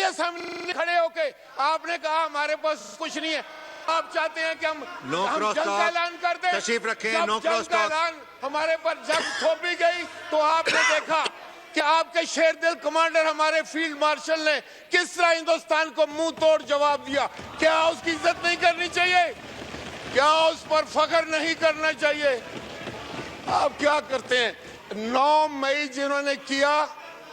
है सामने खड़े होके, आपने कहा हमारे पास कुछ नहीं है। आप चाहते हैं कि हम जंग का ऐलान कर दें? तशरीफ रखें। जब जंग का ऐलान हमारे पर जब थोपी गई तो आपने देखा कि आपके शेर दिल कमांडर हमारे फील्ड मार्शल ने किस तरह हिंदुस्तान को मुंह तोड़ जवाब दिया। क्या उसकी इज्जत नहीं करनी चाहिए? क्या उस पर फख्र नहीं करना चाहिए? आप क्या करते हैं? 9 मई जिन्होंने किया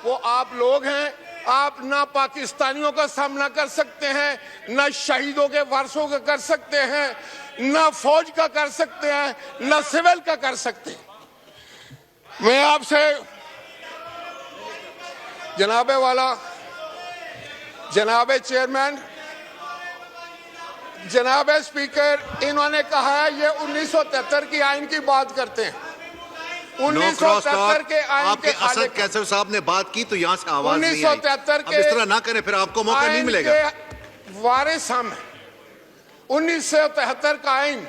वो आप लोग हैं। आप ना पाकिस्तानियों का सामना कर सकते हैं, ना शहीदों के वारसों का कर सकते हैं, ना फौज का कर सकते हैं, ना सिविल का कर सकते हैं। मैं आपसे जनाबे वाला, जनाबे चेयरमैन, जनाबे स्पीकर, इन्होंने कहा है ये 1973 की आइन की बात करते हैं। 1973 के आइन के असद कैसर साहब ने बात की तो यहाँ से आवाज नहीं आई। 1973 के इस तरह ना करें, फिर आपको मौका नहीं मिलेगा। वारिस हम 1973 का आइन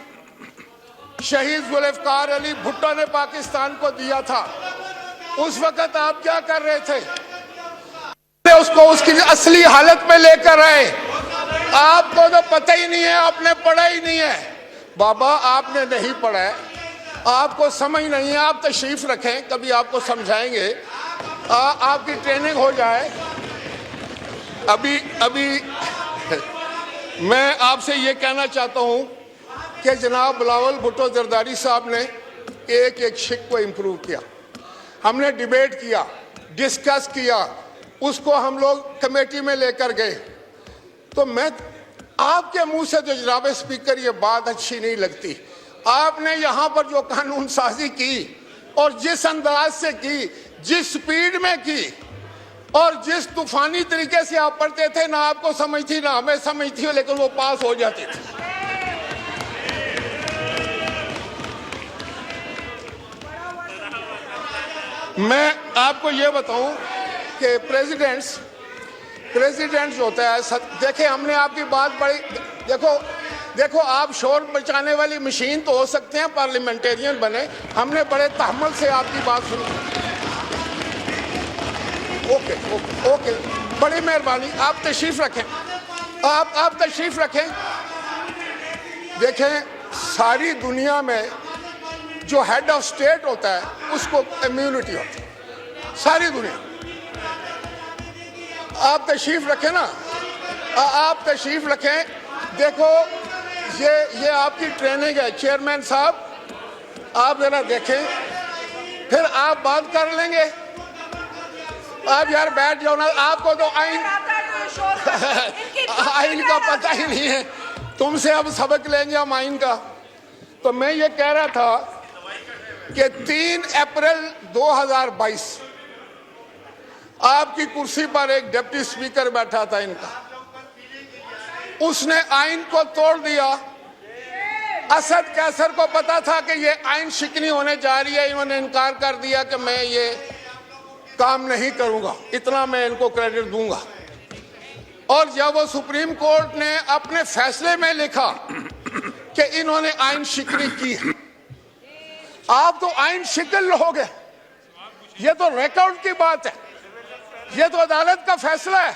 शहीद जुल्फकार अली भुट्टो ने पाकिस्तान को दिया था। उस वक्त आप क्या कर रहे थे? उसको उसकी असली हालत में लेकर आए। आपको तो पता ही नहीं है, आपने पढ़ा ही नहीं है। बाबा आपने नहीं पढ़ा है, आपको समझ नहीं है। आप तशरीफ रखें, कभी आपको समझाएंगे, आपकी ट्रेनिंग हो जाए। अभी मैं आपसे ये कहना चाहता हूं कि जनाब बिलावल भुट्टो जरदारी साहब ने एक शिक को इम्प्रूव किया। हमने डिबेट किया, डिस्कस किया, उसको हम लोग कमेटी में लेकर गए। तो मैं आपके मुंह से तो जनाब स्पीकर ये बात अच्छी नहीं लगती। आपने यहाँ पर जो कानून साजी की और जिस अंदाज से की, जिस स्पीड में की और जिस तूफानी तरीके से आप पढ़ते थे, ना आपको समझ थी ना हमें समझ थी, लेकिन वो पास हो जाती थी। मैं आपको ये बताऊं कि प्रेसिडेंट जो होता है, देखे हमने आपकी बात बड़ी, देखो आप शोर मचाने वाली मशीन तो हो सकते हैं, पार्लियामेंटेरियन बने, हमने बड़े तहम्मुल से आपकी बात सुनी। ओके, बड़ी मेहरबानी, आप तशरीफ रखें, आप तशरीफ रखें। देखें, सारी दुनिया में जो हेड ऑफ स्टेट होता है उसको इम्यूनिटी होती है, सारी दुनिया। आप तशरीफ रखें ना, आप तशरीफ रखें। देखो ये आपकी ट्रेनिंग है चेयरमैन साहब, आप जरा देखें, फिर आप बात कर लेंगे। आप यार बैठ जाओ ना, आपको तो आइन का पता ही नहीं है। तुमसे अब सबक लेंगे हम आइन का। तो मैं ये कह रहा था कि 3 अप्रैल 2022 आपकी कुर्सी पर एक डिप्टी स्पीकर बैठा था इनका, उसने आइन को तोड़ दिया। असद कैसर को पता था कि ये आइन शिकनी होने जा रही है, इन्होंने इनकार कर दिया कि मैं ये काम नहीं करूंगा, इतना मैं इनको क्रेडिट दूंगा। और जब वो सुप्रीम कोर्ट ने अपने फैसले में लिखा कि इन्होंने आइन शिकनी की है, आप तो आइन शिकल लोगे, ये तो रिकॉर्ड की बात है, ये तो अदालत का फैसला है।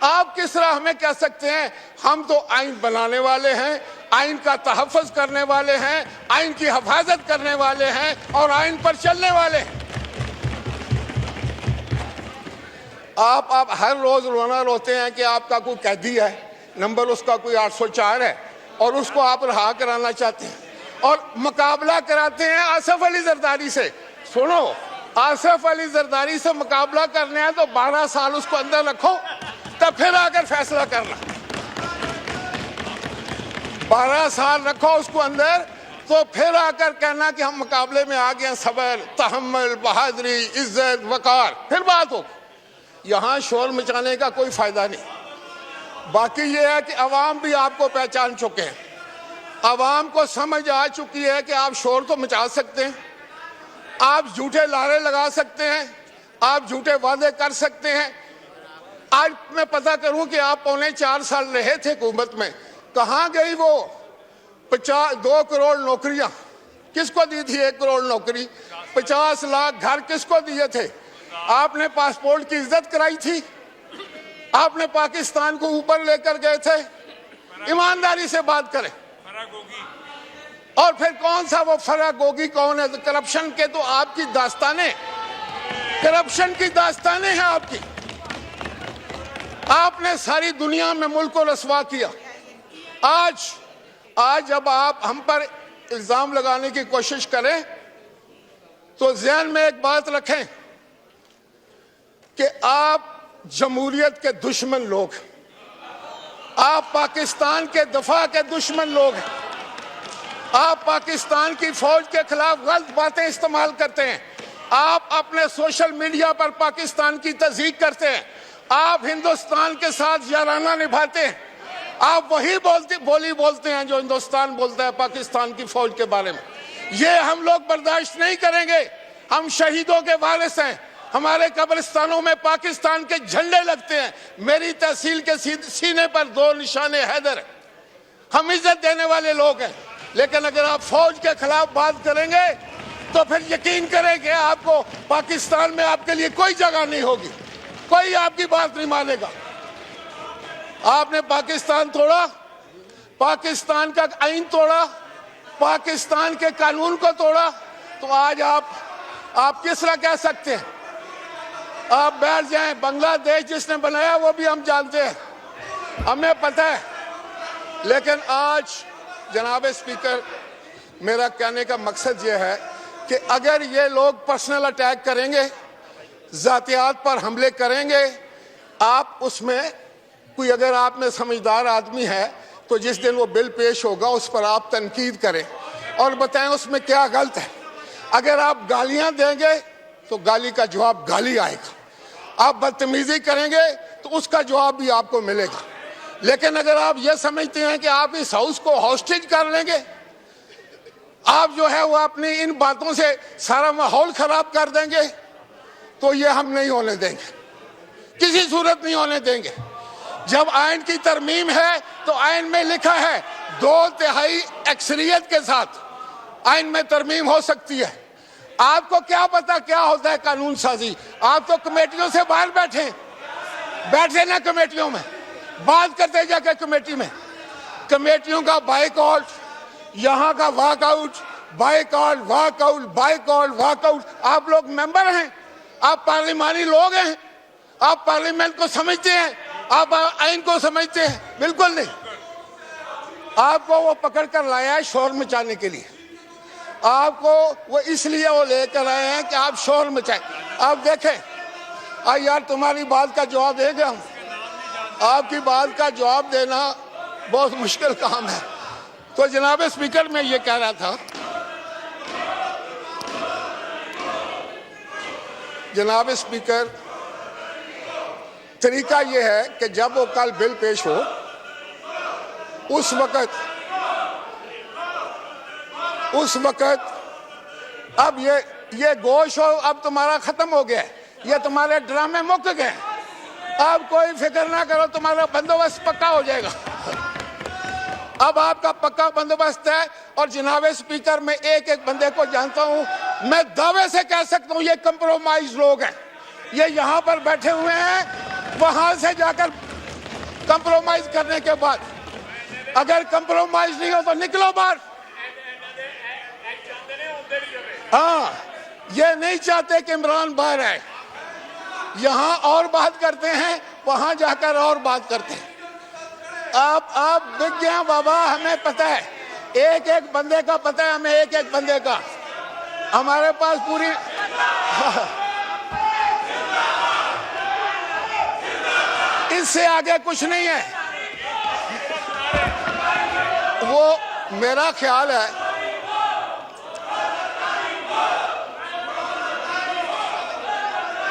आप किस तरह हमें कह सकते हैं? हम तो आइन बनाने वाले हैं, आइन का तहफ़्फ़ुज़ करने वाले हैं, आइन की हिफाजत करने वाले हैं और आइन पर चलने वाले हैं। आप हर रोज रोना रोते हैं कि आपका कोई कैदी है, नंबर उसका कोई 804 है और उसको आप रहा कराना चाहते हैं और मुकाबला कराते हैं आसिफ अली जरदारी से। सुनो, आसिफ अली जरदारी से मुकाबला करने हैं तो 12 साल उसको अंदर रखो, तब फिर आकर फैसला करना। 12 साल रखो उसको अंदर, तो फिर आकर कहना कि हम मुकाबले में आ गए। सब्र, तहम्मुल, बहादुरी, इज्जत, वकार, फिर बात हो। यहाँ शोर मचाने का कोई फायदा नहीं। बाकी ये है कि अवाम भी आपको पहचान चुके हैं, अवाम को समझ आ चुकी है कि आप शोर तो मचा सकते हैं, आप झूठे नारे लगा सकते हैं, आप झूठे वादे कर सकते हैं। आज मैं पता करूं कि आप 4.25 साल रहे थे हुकूमत में, कहाँ गई वो 2 करोड़ नौकरियां? किसको दी थी 1 करोड़ नौकरी? 50 लाख घर किसको दिए थे? आपने पासपोर्ट की इज्जत कराई थी? आपने पाकिस्तान को ऊपर लेकर गए थे। ईमानदारी से बात करें। और फिर कौन सा वो फरागोगी कौन है? करप्शन के तो आपकी दास्तानें, करप्शन की दास्तानें हैं आपकी। आपने सारी दुनिया में मुल्क को रसवा किया। आज जब आप हम पर इल्जाम लगाने की कोशिश करें तो ज़हन में एक बात रखें कि आप जमहूरियत के दुश्मन लोग हैं, आप पाकिस्तान के दफा के दुश्मन लोग हैं, आप पाकिस्तान की फौज के खिलाफ गलत बातें इस्तेमाल करते हैं, आप अपने सोशल मीडिया पर पाकिस्तान की तज़हीक करते हैं, आप हिंदुस्तान के साथ याराना निभाते हैं, आप वही बोली बोलते हैं जो हिंदुस्तान बोलता है पाकिस्तान की फौज के बारे में। ये हम लोग बर्दाश्त नहीं करेंगे। हम शहीदों के वारिस हैं, हमारे कब्रिस्तानों में पाकिस्तान के झंडे लगते हैं। मेरी तहसील के सीने पर 2 निशाने हैदर है। हम इज्जत देने वाले लोग हैं, लेकिन अगर आप फौज के खिलाफ बात करेंगे तो फिर यकीन करें कि आपको पाकिस्तान में आपके लिए कोई जगह नहीं होगी, कोई आपकी बात नहीं मानेगा। आपने पाकिस्तान तोड़ा, पाकिस्तान का आईन तोड़ा, पाकिस्तान के कानून को तोड़ा, तो आज आप किस तरह कह सकते हैं? आप बैठ जाएं। बांग्लादेश जिसने बनाया वो भी हम जानते हैं, हमें पता है। लेकिन आज जनाब स्पीकर, मेरा कहने का मकसद ये है कि अगर ये लोग पर्सनल अटैक करेंगे, जातियात पर हमले करेंगे, आप उसमें कोई अगर आप में समझदार आदमी है तो जिस दिन वो बिल पेश होगा उस पर आप तनकीद करें और बताएं उसमें क्या गलत है। अगर आप गालियां देंगे तो गाली का जवाब गाली आएगा, आप बदतमीजी करेंगे तो उसका जवाब भी आपको मिलेगा। लेकिन अगर आप ये समझते हैं कि आप इस हाउस को हॉस्टेज कर लेंगे, आप जो है वो अपनी इन बातों से सारा माहौल खराब कर देंगे, तो ये हम नहीं होने देंगे, किसी सूरत नहीं होने देंगे। जब आइन की तरमीम है तो आइन में लिखा है 2/3 अक्सरियत के साथ आइन में तरमीम हो सकती है। आपको क्या पता क्या होता है कानून साजी? आप तो कमेटियों से बाहर बैठे ना, कमेटियों में बात करते जाके कमेटी में, कमेटियों का बाइकआउट, यहाँ का walkout, boycott walkout, boycott walkout. आप लोग मेंबर हैं, आप पार्लिमानी लोग हैं, आप पार्लियामेंट को समझते हैं, आप आइन को समझते हैं? बिल्कुल नहीं। आपको वो पकड़ कर लाया है शोर मचाने के लिए, आपको वो इसलिए वो लेकर आए हैं कि आप शोर मचाएं। आप देखें, यार तुम्हारी बात का जवाब देगा हम, आपकी बात का जवाब देना बहुत मुश्किल काम है। तो जनाब स्पीकर, मैं ये कह रहा था, जनाब स्पीकर, तरीका ये है कि जब वो कल बिल पेश हो उस वक़्त अब ये गोश हो, अब तुम्हारा खत्म हो गया, ये तुम्हारे ड्रामे मुक गए, अब कोई फिक्र ना करो, तुम्हारा बंदोबस्त पक्का हो जाएगा। अब आपका पक्का बंदोबस्त है। और जनाब स्पीकर, मैं एक एक बंदे को जानता हूं, मैं दावे से कह सकता हूं ये कंप्रोमाइज लोग हैं। ये यहां पर बैठे हुए हैं, वहां से जाकर कंप्रोमाइज करने के बाद अगर कंप्रोमाइज नहीं हो तो निकलो बाहर। हाँ, ये नहीं चाहते कि इमरान बाहर आए, यहां और बात करते हैं, वहां जाकर और बात करते हैं। आप बिक गया बाबा, हमें पता है, एक एक बंदे का पता है हमें, एक एक बंदे का, हमारे पास पूरी इससे आगे कुछ नहीं है। वो मेरा ख्याल है,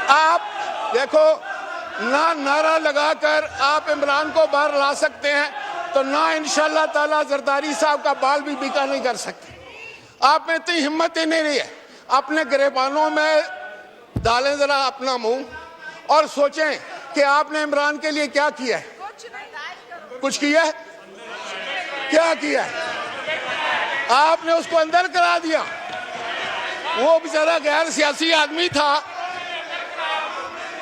आप देखो ना नारा लगाकर आप इमरान को बाहर ला सकते हैं, तो ना इंशाल्लाह ताला जरदारी साहब का बाल भी बीका नहीं कर सकते। आप में इतनी हिम्मत ही नहीं रही है। अपने गिरेबानों में डालें जरा अपना मुंह और सोचें कि आपने इमरान के लिए क्या किया है। कुछ किया है? क्या किया है? आपने उसको अंदर करा दिया। वो बेचारा गैर सियासी आदमी था,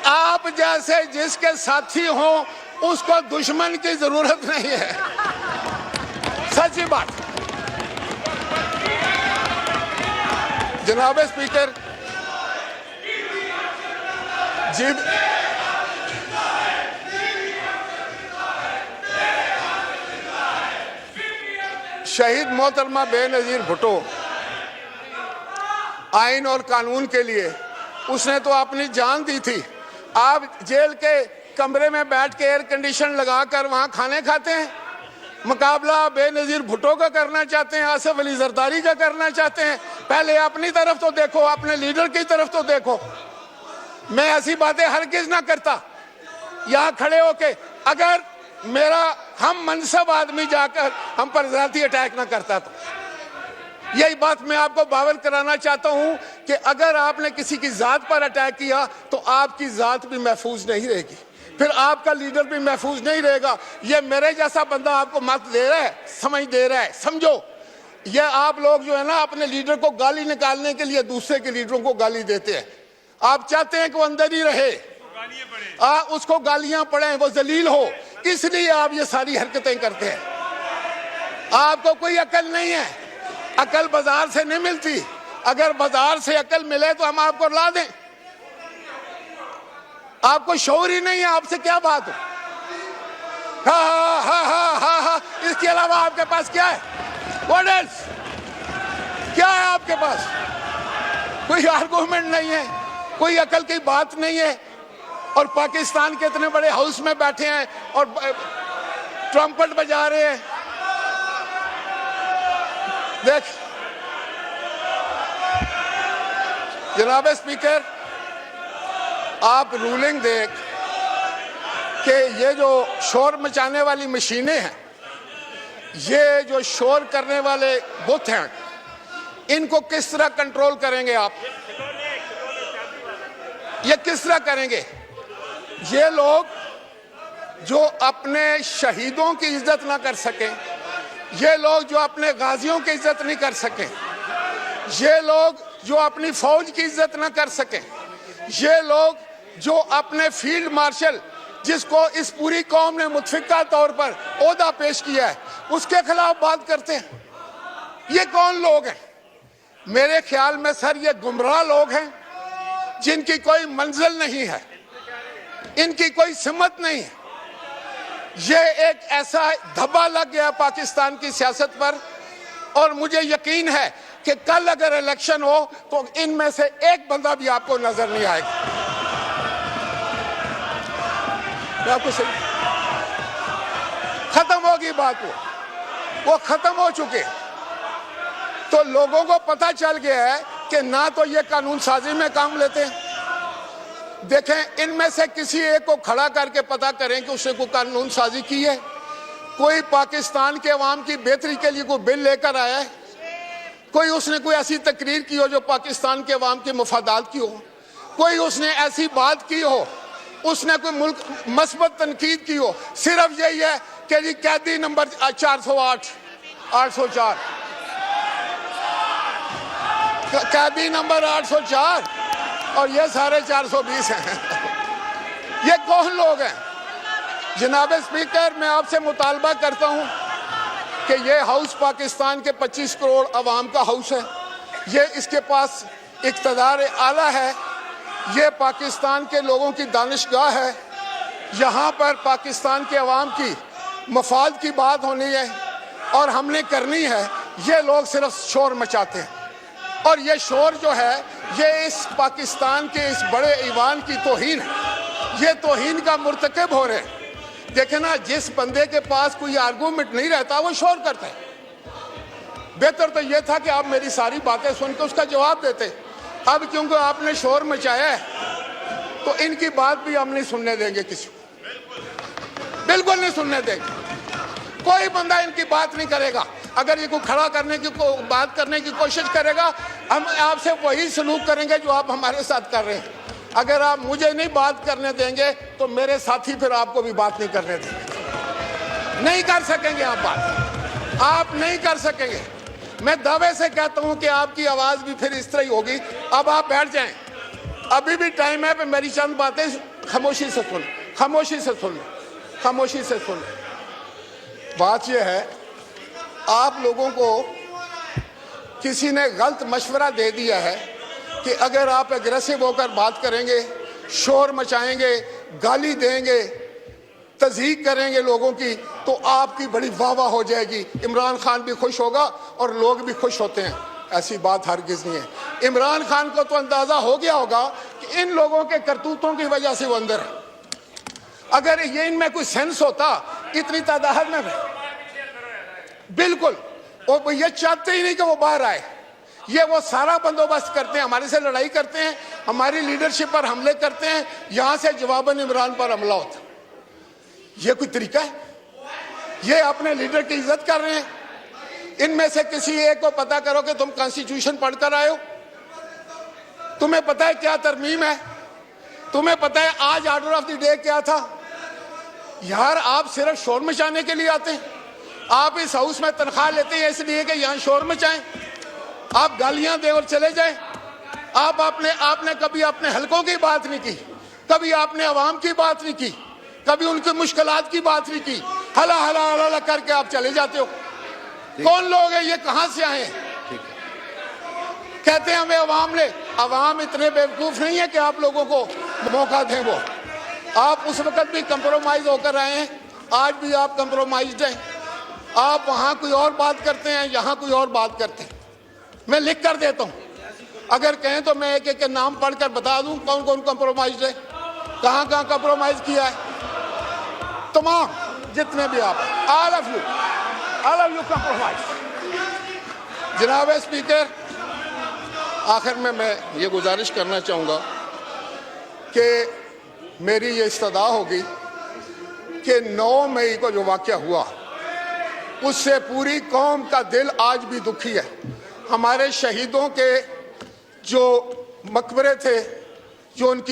आप जैसे जिसके साथी हो उसको दुश्मन की जरूरत नहीं है, सच्ची बात। जनाब स्पीकर जी, शहीद मोहतरमा बेनजीर भुट्टो आइन और कानून के लिए उसने तो अपनी जान दी थी। आप जेल के कमरे में बैठ के एयर कंडीशन लगाकर वहां खाने खाते हैं। मुकाबला बेनजीर भुट्टो का करना चाहते हैं, आसिफ अली जरदारी का करना चाहते हैं। पहले अपनी तरफ तो देखो, अपने लीडर की तरफ तो देखो। मैं ऐसी बातें हरगिज ना करता यहाँ खड़े होके। अगर मेरा हम मनसब आदमी जाकर हम पर ज़ाती अटैक ना करता तो यही बात मैं आपको बावर कराना चाहता हूं कि अगर आपने किसी की जात पर अटैक किया तो आपकी जात भी महफूज नहीं रहेगी, फिर आपका लीडर भी महफूज नहीं रहेगा। ये मेरे जैसा बंदा आपको मत दे रहा है, समझ दे रहा है, समझो। ये आप लोग जो है ना अपने लीडर को गाली निकालने के लिए दूसरे के लीडरों को गाली देते हैं। आप चाहते हैं कि वो अंदर ही रहे, उसको गालियां पड़े, वो जलील हो, इसलिए आप ये सारी हरकतें करते हैं। आपको कोई अकल नहीं है, अकल बाजार से नहीं मिलती। अगर बाजार से अकल मिले तो हम आपको ला दें। आपको शौर ही नहीं है, आपसे क्या बात हो? हा हा हा हा हा, इसके अलावा आपके पास क्या है? What else? क्या है आपके पास? कोई आर्गुमेंट नहीं है, कोई अकल की बात नहीं है। और पाकिस्तान के इतने बड़े हाउस में बैठे हैं और ट्रम्पट बजा रहे हैं। देख जनाब स्पीकर, आप रूलिंग देख कि ये जो शोर मचाने वाली मशीनें हैं, ये जो शोर करने वाले बुत हैं, इनको किस तरह कंट्रोल करेंगे आप? ये किस तरह करेंगे? ये लोग जो अपने शहीदों की इज्जत ना कर सके, ये लोग जो अपने गाजियों की इज्जत नहीं कर सके, ये लोग जो अपनी फौज की इज्जत ना कर सके, ये लोग जो अपने फील्ड मार्शल जिसको इस पूरी कौम ने मुतफिका तौर पर ओहदा पेश किया है, उसके खिलाफ बात करते हैं। ये कौन लोग हैं? मेरे ख्याल में सर ये गुमराह लोग हैं जिनकी कोई मंजिल नहीं है, इनकी कोई सिमत नहीं है। ये एक ऐसा धब्बा लग गया पाकिस्तान की सियासत पर, और मुझे यकीन है कि कल अगर इलेक्शन हो तो इनमें से एक बंदा भी आपको नजर नहीं आएगा। आपको सही खत्म होगी बात, वो खत्म हो चुके। तो लोगों को पता चल गया है कि ना तो ये कानून साजी में काम लेते हैं। देखें, इनमें से किसी एक को खड़ा करके पता करें कि उसने कोई कानून साजी की है, कोई पाकिस्तान के अवाम की बेहतरी के लिए कोई बिल लेकर आया है, कोई उसने कोई ऐसी तकरीर की हो जो पाकिस्तान के अवाम के मफादात की हो, कोई उसने ऐसी बात की हो, उसने कोई मुल्क मस्बत तनकीद की हो। सिर्फ यही है कि जी कैदी नंबर 408 804 कैदी नंबर 804 और ये सारे 420 हैं। ये कौन लोग हैं? जनाब स्पीकर, मैं आपसे मुतालबा करता हूं कि ये हाउस पाकिस्तान के 25 करोड़ अवाम का हाउस है। ये इसके पास इक़्तिदार आला है, ये पाकिस्तान के लोगों की दानिशगाह है। यहाँ पर पाकिस्तान के अवाम की मफाद की बात होनी है और हमने करनी है। ये लोग सिर्फ शोर मचाते हैं, और ये शोर जो है ये इस पाकिस्तान के इस बड़े ईवान की तौहीन है। ये तौहीन का मुर्तकब हो रहे हैं। देखे ना, जिस बंदे के पास कोई आर्गूमेंट नहीं रहता वो शोर करता है। बेहतर तो ये था कि आप मेरी सारी बातें सुन के उसका जवाब देते। अब क्योंकि आपने शोर मचाया है तो इनकी बात भी हम नहीं सुनने देंगे, किसी को बिल्कुल नहीं सुनने देंगे। कोई बंदा इनकी बात नहीं करेगा। अगर ये को खड़ा करने की बात करने की कोशिश करेगा, हम आपसे वही सलूक करेंगे जो आप हमारे साथ कर रहे हैं। अगर आप मुझे नहीं बात करने देंगे तो मेरे साथी फिर आपको भी बात नहीं करने देंगे। नहीं कर सकेंगे आप बात, आप नहीं कर सकेंगे। मैं दावे से कहता हूं कि आपकी आवाज भी फिर इस तरह ही होगी। अब आप बैठ जाएं, अभी भी टाइम है। मेरी चंद बातें खामोशी से सुन, खामोशी से सुन, खामोशी से सुन। बात यह है, आप लोगों को किसी ने गलत मशवरा दे दिया है कि अगर आप एग्रेसिव होकर बात करेंगे, शोर मचाएंगे, गाली देंगे, तज़हीक करेंगे लोगों की, तो आपकी बड़ी वाह वाह हो जाएगी, इमरान खान भी खुश होगा और लोग भी खुश होते हैं। ऐसी बात हरगिज़ नहीं है। इमरान खान को तो अंदाज़ा हो गया होगा कि इन लोगों के करतूतों की वजह से वो अंदर है। अगर ये इनमें कोई सेंस होता इतनी तादाद में, बिल्कुल, और ये चाहते ही नहीं कि वो बाहर आए। ये वो सारा बंदोबस्त करते हैं, हमारे से लड़ाई करते हैं, हमारी लीडरशिप पर हमले करते हैं, यहां से जवाबन इमरान पर हमला होता है। ये कोई तरीका है? ये अपने लीडर की इज्जत कर रहे हैं। इनमें से किसी एक को पता करो कि तुम कॉन्स्टिट्यूशन पढ़कर आए हो, तुम्हें पता है क्या तरमीम है, तुम्हें पता है आज ऑर्डर ऑफ द डे क्या था। यार, आप सिर्फ शोर मचाने के लिए आते हैं। आप इस हाउस में तनख्वाह लेते हैं इसलिए कि यहाँ शोर मचाएं, आप गालियां दे और चले जाएं। आपने कभी अपने हलकों की बात नहीं की, कभी आपने अवाम की बात नहीं की, कभी उनकी मुश्किलात की बात नहीं की। हला हला हला हला करके आप चले जाते हो। कौन लोग हैं ये, कहां से आए हैं? कहते हैं हमें अवाम इतने बेवकूफ नहीं है कि आप लोगों को मौका दें। वो आप उस वक्त भी कंप्रोमाइज होकर आए हैं, आज भी आप कंप्रोमाइज्ड हैं। आप वहां कोई और बात करते हैं, यहां कोई और बात करते हैं। मैं लिख कर देता हूं, अगर कहें तो मैं एक एक के नाम पढ़कर बता दूं कौन कौन कंप्रोमाइज्ड है, कहां कहां कंप्रोमाइज किया है। तमाम जितने भी आप, ऑल ऑफ यू कंप्रोमाइज। जनाब स्पीकर, आखिर में मैं ये गुजारिश करना चाहूँगा कि मेरी ये इस्तदा होगी कि 9 मई को जो वाक़या हुआ उससे पूरी कौम का दिल आज भी दुखी है। हमारे शहीदों के जो मकबरे थे, जो उनकी